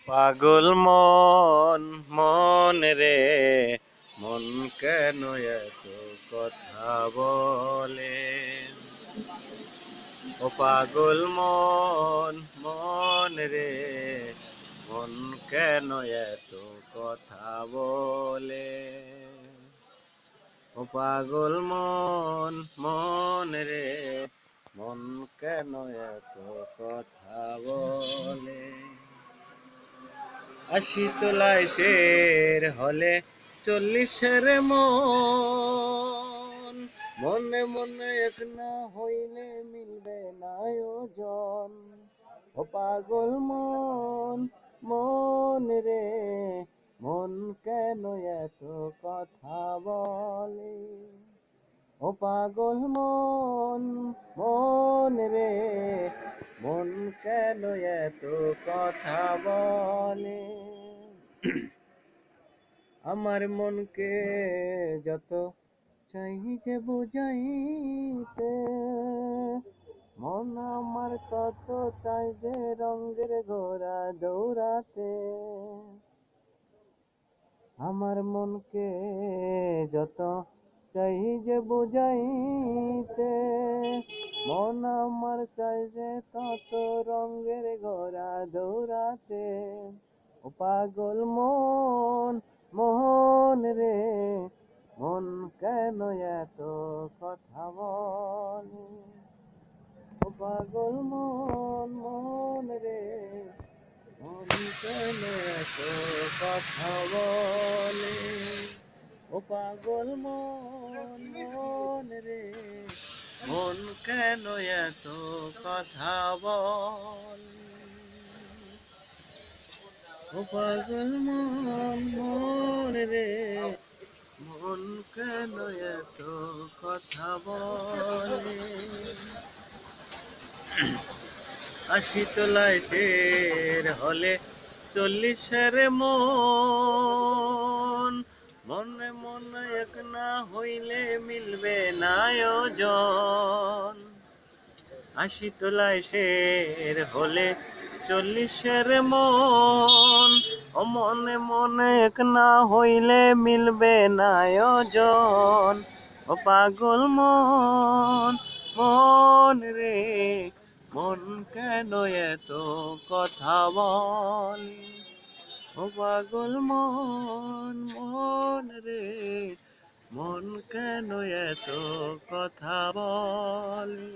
পাগল মন মন রে, মন কেন এত কথা বলে? ও পাগল মন মন রে, মন কেন এত কথা বলে? ও পাগল মন মন রে, মন কেন এত কথা বলে? আশি তোলায় শের হলে 40-এর মন, মনে মনে এক না হইলে মিলবে না ওজন। ও পাগল মন মন রে, মন কেন এত কথা বলে? ও পাগল মন মন রে, মন কেন এত কথা বলে? আমার মনকে যত চাই যে বুঝাইতে, মন আমার তত চাই যে রঙের ঘোড়া দৌড়াতে। আমার মনকে যত চাই যে বুঝাইতে, মন আমার চাই যে তত রঙের ঘোড়া দৌড়াতে। ও পাগল মন মন রে, মন কেন এত কথা বলে? ও পাগল মন মন রে, মন কেন এত কথা বলে? ও পাগল মন মন রে, মন কেন এত কথা বলে? ও পাগল মন মন রে, মন কেন এত কথা বলে? আশি তোলায় শের হলে 40-এর মন, মনে মনে এক না হইলে মিলবে না ওজন। আশি তোলায় শের হলে 40-এর মন, ও মনে মনে এক না হইলে মিলবে না ওজন। ও পাগল মন মন রে, মন কেন এত কথা বলে? ও পাগল মন মন রে, মন কেন এত কথা বলে?